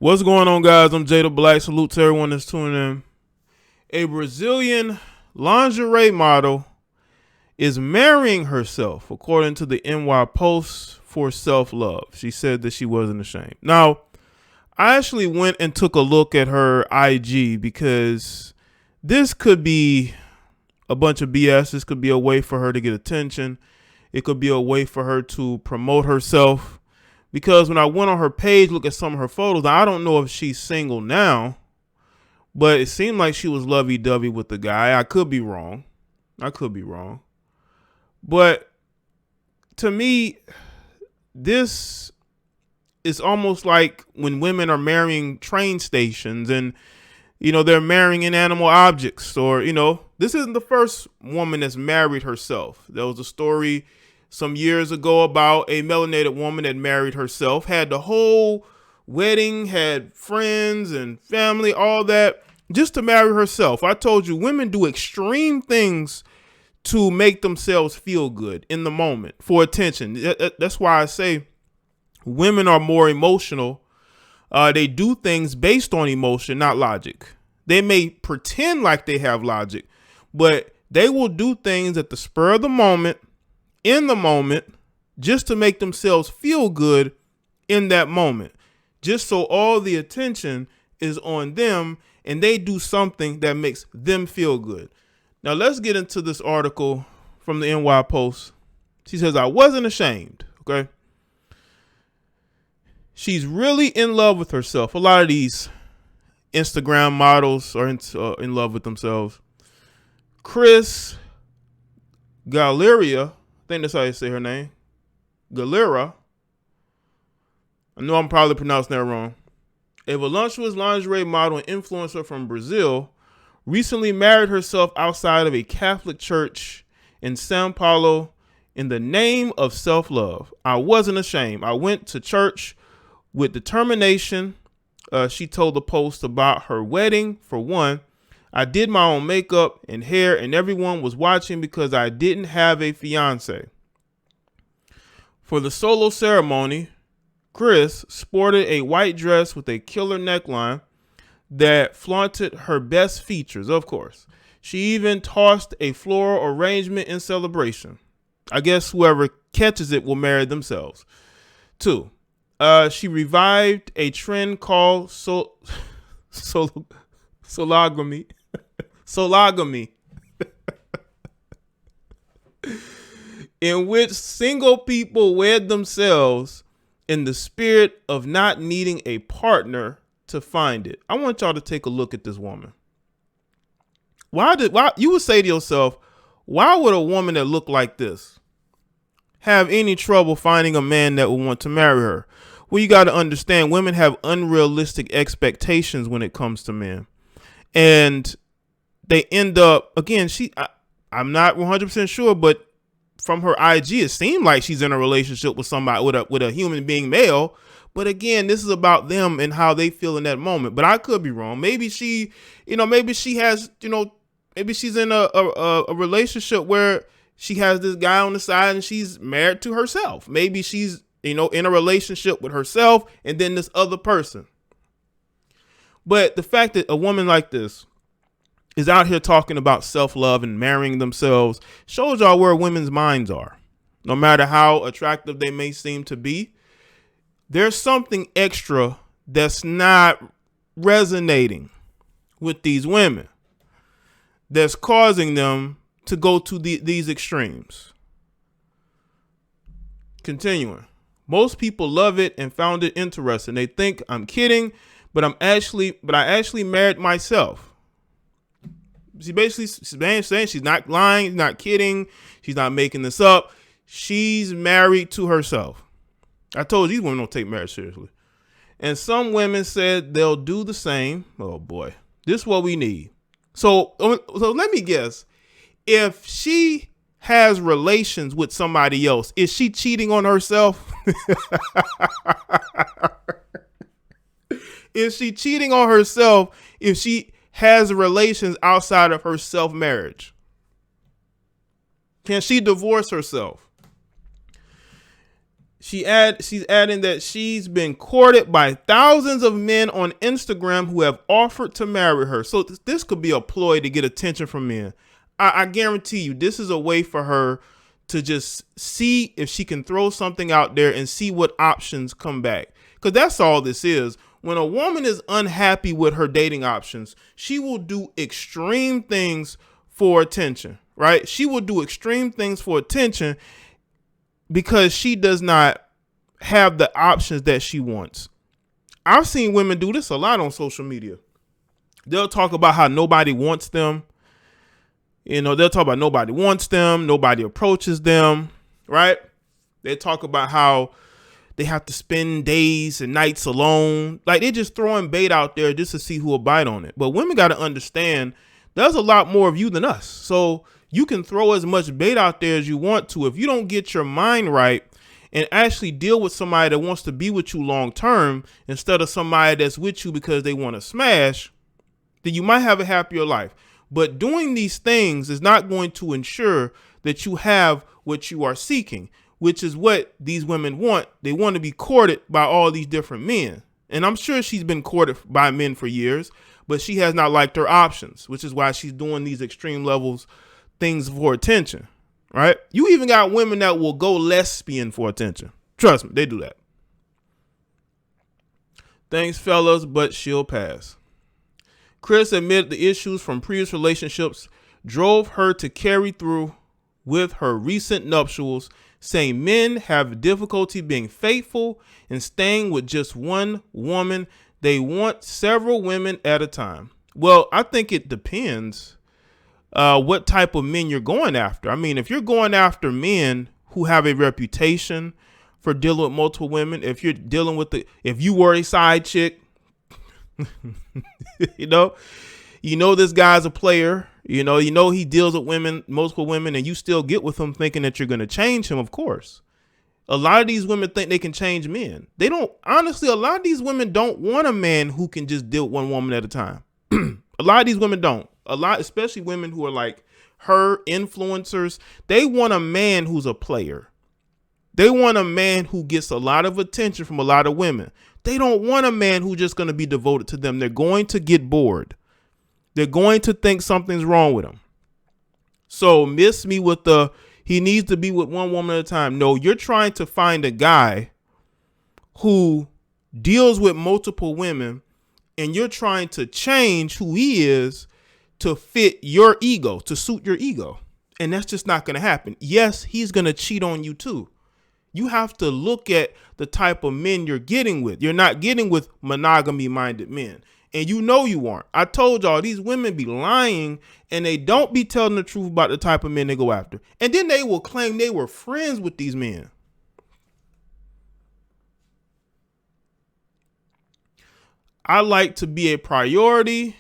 What's going on, guys? I'm Jay the Black. Salute to everyone that's tuning in. A Brazilian lingerie model is marrying herself, according to the NY Post, for self-love. She said that she wasn't ashamed. Now, I actually went and took a look at her IG because this could be a bunch of BS. This could be a way for her to get attention. It could be a way for her to promote herself. Because when I went on her page, look at some of her photos, I don't know if she's single now, but it seemed like she was lovey-dovey with the guy. I could be wrong. But to me, this is almost like when women are marrying train stations and, they're marrying inanimate objects, or, this isn't the first woman that's married herself. There was a story some years ago about a melanated woman that married herself, had the whole wedding, had friends and family, all that, just to marry herself. I told you, women do extreme things to make themselves feel good in the moment for attention. That's why I say women are more emotional. They do things based on emotion, not logic. They may pretend like they have logic, but they will do things at the spur of the moment, in the moment, just to make themselves feel good in that moment, just so all the attention is on them and they do something that makes them feel good. Now let's get into this article from the NY Post. She says, I wasn't ashamed. Okay. She's really in love with herself. A lot of these Instagram models are in love with themselves. Chris Galleria, I think that's how you say her name. Galera. I know I'm probably pronouncing that wrong. A voluptuous lingerie model and influencer from Brazil recently married herself outside of a Catholic church in Sao Paulo in the name of self-love. I wasn't ashamed. I went to church with determination. She told the Post about her wedding. For one, I did my own makeup and hair, and everyone was watching because I didn't have a fiance. For the solo ceremony, Chris sported a white dress with a killer neckline that flaunted her best features, of course. She even tossed a floral arrangement in celebration. I guess whoever catches it will marry themselves. 2, she revived a trend called sologamy. Sologamy, in which single people wed themselves in the spirit of not needing a partner to find it. I want y'all to take a look at this woman. Why you would say to yourself, why would a woman that looked like this have any trouble finding a man that would want to marry her? Well, you got to understand, women have unrealistic expectations when it comes to men. And they end up, again, I'm not 100% sure, but from her IG, it seemed like she's in a relationship with somebody, with a human being male. But again, this is about them and how they feel in that moment. But I could be wrong. Maybe she has, maybe she's in a relationship where she has this guy on the side and she's married to herself. Maybe she's, in a relationship with herself and then this other person. But the fact that a woman like this is out here talking about self-love and marrying themselves shows y'all where women's minds are. No matter how attractive they may seem to be, there's something extra that's not resonating with these women that's causing them to go to these extremes. Continuing. Most people love it and found it interesting. They think I'm kidding, but I actually married myself. She's saying she's not lying, not kidding. She's not making this up. She's married to herself. I told you these women don't take marriage seriously. And some women said they'll do the same. Oh boy, this is what we need. So let me guess. If she has relations with somebody else, is she cheating on herself? Is she cheating on herself if she has relations outside of her self-marriage? Can she divorce herself? She's adding that she's been courted by thousands of men on Instagram who have offered to marry her. So this could be a ploy to get attention from men. I guarantee you this is a way for her to just see if she can throw something out there and see what options come back. Because that's all this is. When a woman is unhappy with her dating options, she will do extreme things for attention, right? She will do extreme things for attention because she does not have the options that she wants. I've seen women do this a lot on social media. They'll talk about how nobody wants them. They'll talk about nobody wants them, nobody approaches them, right? They talk about how they have to spend days and nights alone. Like, they're just throwing bait out there just to see who will bite on it. But women got to understand there's a lot more of you than us. So you can throw as much bait out there as you want to. If you don't get your mind right and actually deal with somebody that wants to be with you long term instead of somebody that's with you because they want to smash, then you might have a happier life. But doing these things is not going to ensure that you have what you are seeking, which is what these women want. They want to be courted by all these different men. And I'm sure she's been courted by men for years, but she has not liked her options, which is why she's doing these extreme levels things for attention, right? You even got women that will go lesbian for attention. Trust me, they do that. Thanks, fellas, but she'll pass. Chris admitted the issues from previous relationships drove her to carry through with her recent nuptials, saying men have difficulty being faithful and staying with just one woman. They want several women at a time. Well, I think it depends what type of men you're going after. I mean, if you're going after men who have a reputation for dealing with multiple women, if you're dealing with if you were a side chick, you know this guy's a player, you know he deals with women, multiple women, and you still get with him thinking that you're going to change him. Of course, a lot of these women think they can change men. They don't. Honestly, a lot of these women don't want a man who can just deal with one woman at a time. A lot of these women don't. Especially women who are like her, influencers. They want a man who's a player. They want a man who gets a lot of attention from a lot of women. They don't want a man who's just going to be devoted to them. They're going to get bored. They're going to think something's wrong with him. So miss me with he needs to be with one woman at a time. No, you're trying to find a guy who deals with multiple women, and you're trying to change who he is to fit your ego, to suit your ego. And that's just not going to happen. Yes, he's going to cheat on you too. You have to look at the type of men you're getting with. You're not getting with monogamy-minded men. And you aren't. I told y'all, these women be lying and they don't be telling the truth about the type of men they go after. And then they will claim they were friends with these men. I like to be a priority,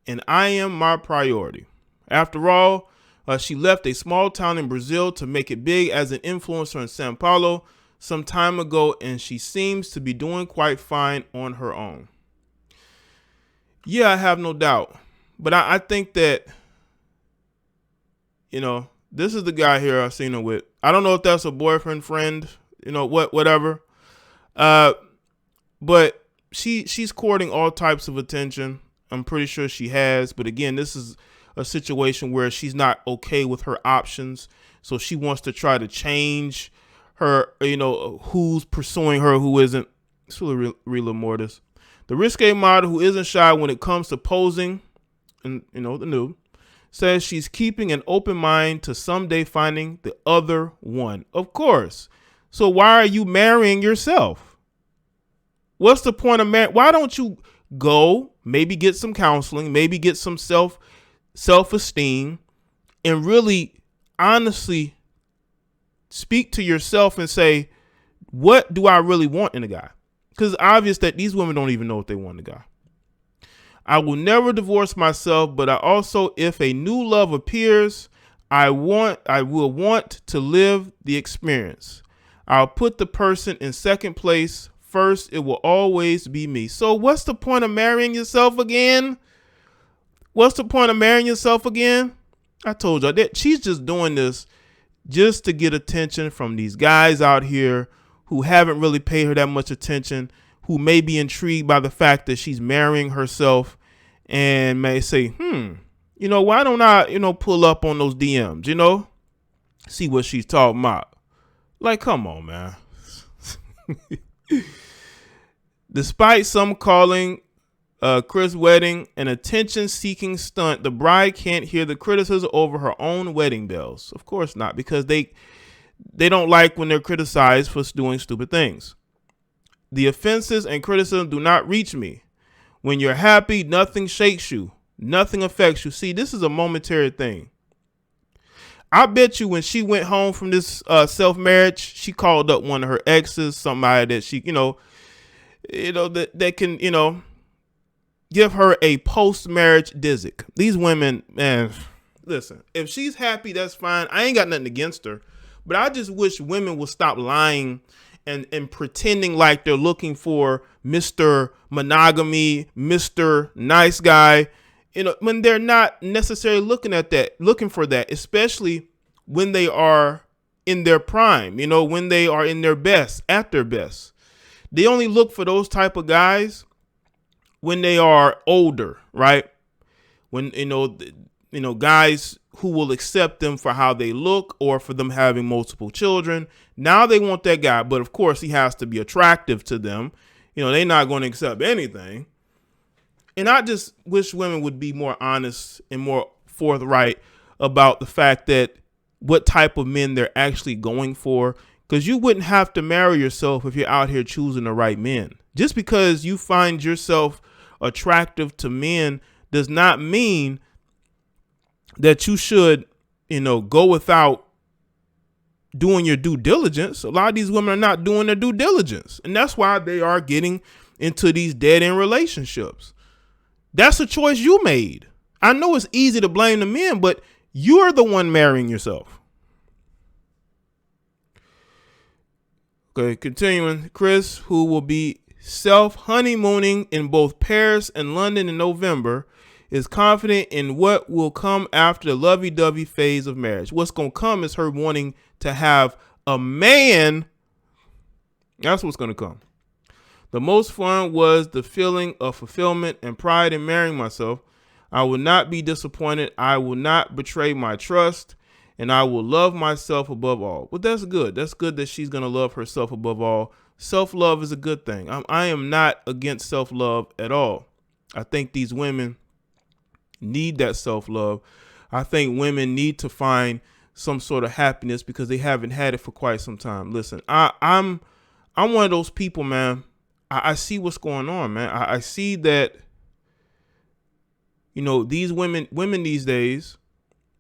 and I am my priority. After all, she left a small town in Brazil to make it big as an influencer in São Paulo some time ago, and she seems to be doing quite fine on her own. Yeah, I have no doubt. But I think that, this is the guy here I've seen her with. I don't know if that's a boyfriend, friend, whatever. But she's courting all types of attention. I'm pretty sure she has. But again, this is a situation where she's not okay with her options. So she wants to try to change her, who's pursuing her, who isn't. It's really Rila Mortis. The risque model who isn't shy when it comes to posing, and the nude, says she's keeping an open mind to someday finding the other one. Of course. So why are you marrying yourself? What's the point of marriage? Why don't you go, maybe get some counseling, maybe get some self-esteem, and really honestly speak to yourself and say, what do I really want in a guy? Because it's obvious that these women don't even know what they want in a guy. I will never divorce myself, but I also, if a new love appears, I will want to live the experience. I'll put the person in second place. First, it will always be me. So what's the point of marrying yourself again? What's the point of marrying yourself again? I told y'all that she's just doing this just to get attention from these guys out here who haven't really paid her that much attention, who may be intrigued by the fact that she's marrying herself and may say, why don't I, pull up on those DMs, see what she's talking about. Like, come on, man. Despite some calling Chris' wedding an attention-seeking stunt, the bride can't hear the criticism over her own wedding bells. Of course not, because they don't like when they're criticized for doing stupid things. The offenses and criticism do not reach me. When you're happy, nothing shakes you. Nothing affects you. See, this is a momentary thing. I bet you when she went home from this self-marriage, she called up one of her exes, somebody that she, that can, give her a post-marriage dizzic. These women, man, listen, if she's happy, that's fine. I ain't got nothing against her, but I just wish women would stop lying and pretending like they're looking for Mr. Monogamy, Mr. Nice Guy, when they're not necessarily looking for that, especially when they are in their prime, when they are in their best, at their best. They only look for those type of guys when they are older, right? When, guys who will accept them for how they look or for them having multiple children. Now they want that guy, but of course he has to be attractive to them. They're not going to accept anything. And I just wish women would be more honest and more forthright about the fact that what type of men they're actually going for. Because you wouldn't have to marry yourself if you're out here choosing the right men. Just because you find yourself attractive to men does not mean that you should, go without doing your due diligence. A lot of these women are not doing their due diligence. And that's why they are getting into these dead-end relationships. That's a choice you made. I know it's easy to blame the men, but you're the one marrying yourself. Okay, continuing. Chris, who will be self-honeymooning in both Paris and London in November, is confident in what will come after the lovey-dovey phase of marriage. What's going to come is her wanting to have a man. That's what's going to come. The most fun was the feeling of fulfillment and pride in marrying myself. I will not be disappointed. I will not betray my trust, and I will love myself above all. Well, that's good. That's good that she's going to love herself above all. Self-love is a good thing. I am not against self-love at all. I think these women need that self-love. I think women need to find some sort of happiness because they haven't had it for quite some time. Listen, I'm one of those people, man. I see what's going on, man. I see that, these women these days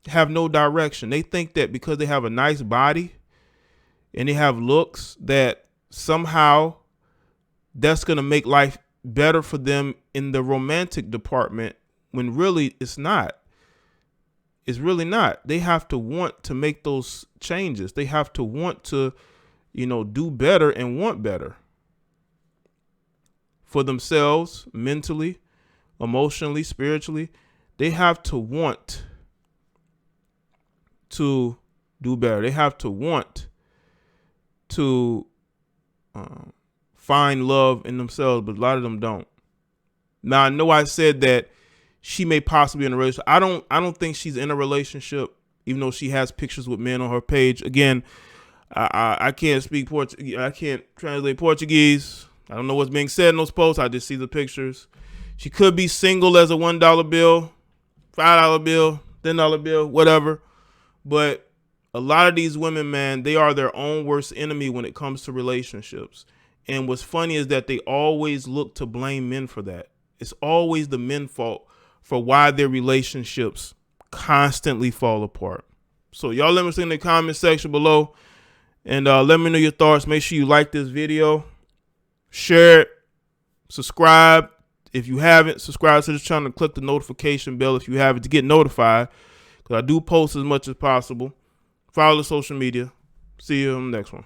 have no direction. They think that because they have a nice body and they have looks that somehow that's going to make life better for them in the romantic department, when really it's not. It's really not. They have to want to make those changes. They have to want to, do better and want better for themselves, mentally, emotionally, spiritually. They have to want to do better. They have to want to find love in themselves, but a lot of them don't. Now, I know I said that she may possibly be in a relationship. I don't think she's in a relationship, even though she has pictures with men on her page. Again, I can't speak Portuguese. I can't translate Portuguese. I don't know what's being said in those posts. I just see the pictures. She could be single as a $1 bill, $5 bill, $10 bill, whatever. But a lot of these women, man, they are their own worst enemy when it comes to relationships. And what's funny is that they always look to blame men for that. It's always the men's fault for why their relationships constantly fall apart. So y'all let me know in the comment section below, and let me know your thoughts. Make sure you like this video, share it, subscribe. If you haven't, subscribe to this channel, click the notification bell if you haven't to get notified, because I do post as much as possible. Follow the social media. See you on the next one.